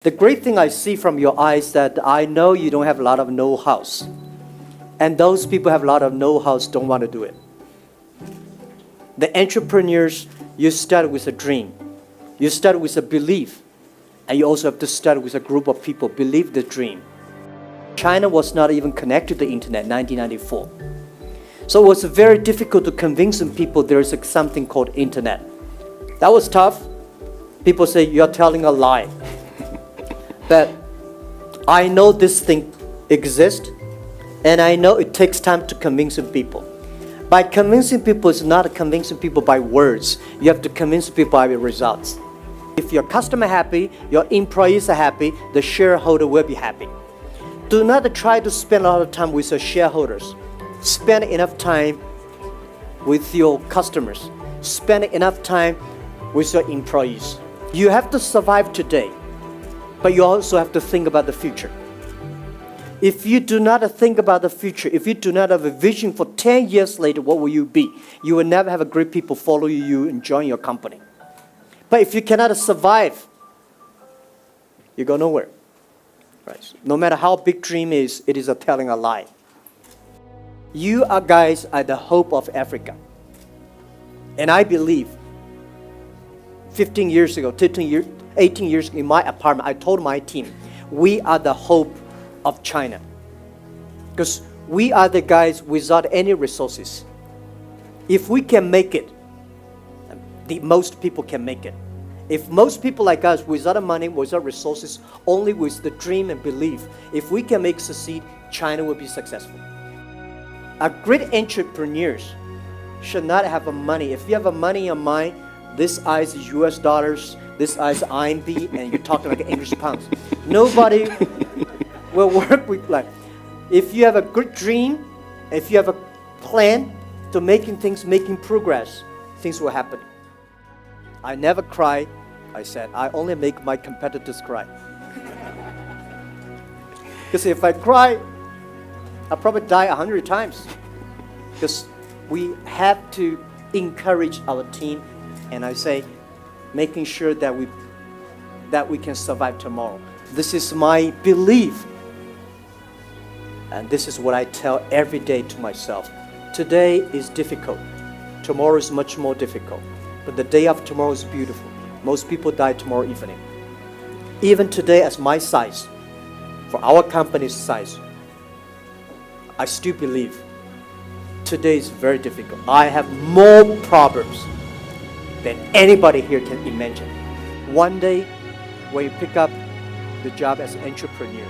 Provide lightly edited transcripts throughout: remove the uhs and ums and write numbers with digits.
The great thing I see from your eyes that I know you don't have a lot of know-hows. And those people have a lot of know-hows don't want to do it. The entrepreneurs, you start with a dream. You start with a belief. And you also have to start with a group of people believe the dream. China was not even connected to the internet in 1994. So it was very difficult to convince people there is something called internet. That was tough. People say, you're telling a lie. But I know this thing exists, and I know it takes time to convince people. By convincing people, it's not convincing people by words. You have to convince people by results. If your customer happy, your employees are happy, the shareholder will be happy. Do not try to spend a lot of time with your shareholders. Spend enough time with your customers. Spend enough time with your employees. You have to survive today, but you also have to think about the future. If you do not think about the future, if you do not have a vision for 10 years later, what will you be? You will never have a great people follow you and join your company. But if you cannot survive, you go nowhere. Right? No matter how big dream is, it is a telling a lie. You guys are the hope of Africa. And I believe 15 years ago, 18 years in my apartment, I told my team, we are the hope of China. Because we are the guys without any resources. If we can make it, most people can make it. If most people like us, without money, without resources, only with the dream and belief, if we can make succeed, China will be successful. A great entrepreneurs should not have money. If you have money in your mind, this is US dollars, this is RMB, and you're talking like English pounds. Nobody will work with like. If you have a good dream, if you have a plan to making progress, things will happen. I never cry. I said, I only make my competitors cry. Because if I cry, I'll probably die 100 times. Because we have to encourage our team, and I say, making sure that we can survive tomorrow. This is my belief. And this is what I tell every day to myself. Today is difficult. Tomorrow is much more difficult. But the day after tomorrow is beautiful. Most people die tomorrow evening. Even today, as my size, for our company's size, I still believe today is very difficult. I have more problems than anybody here can imagine. One day, when you pick up the job as an entrepreneur,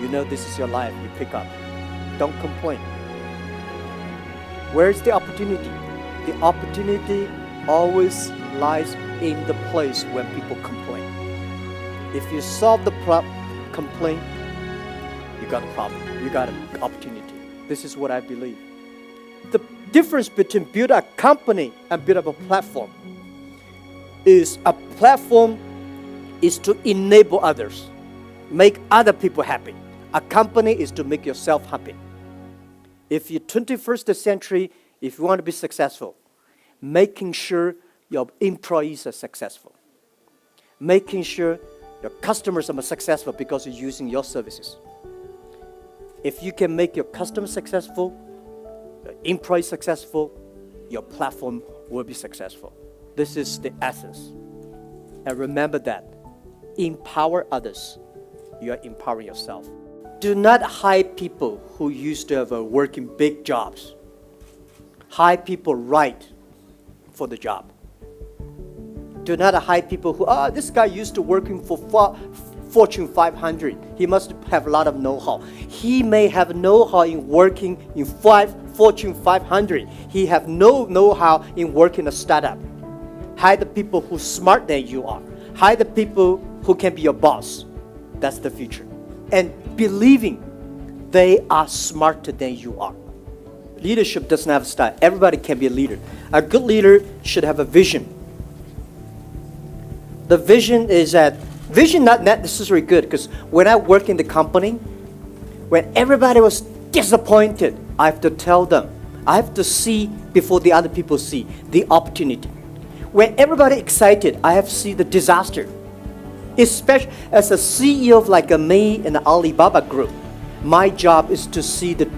you know this is your life, you pick up. Don't complain. Where's the opportunity? The opportunity always lies in the place when people complain. If you solve the complaint, you got a problem. You got an opportunity. This is what I believe. The difference between build a company and build up a platform is a platform is to enable others, make other people happy. A company is to make yourself happy. If you're 21st century, if you want to be successful, making sure your employees are successful, making sure your customers are successful because you're using your services. If you can make your customers successful, your employees successful, your platform will be successful. This is the essence. And remember that. Empower others. You are empowering yourself. Do not hire people who used to have working big jobs. Hire people right for the job. Do not hire people who, this guy used to working for Fortune 500. He must have a lot of know-how. He may have know-how in working in Fortune 500. He have no know-how in working a startup. Hire the people who are smarter than you are. Hire the people who can be your boss. That's the future. And believing they are smarter than you are. Leadership doesn't have a style. Everybody can be a leader. A good leader should have a vision. The vision is that, vision not necessarily good, because when I work in the company, when everybody was disappointed, I have to tell them. I have to see before the other people see the opportunity. When everybody excited, I have to see the disaster. Especially as a CEO of like a me and the Alibaba Group, my job is to see the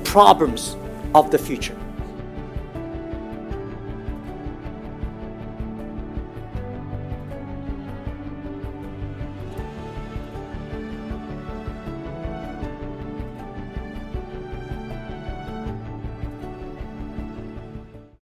problems of the future.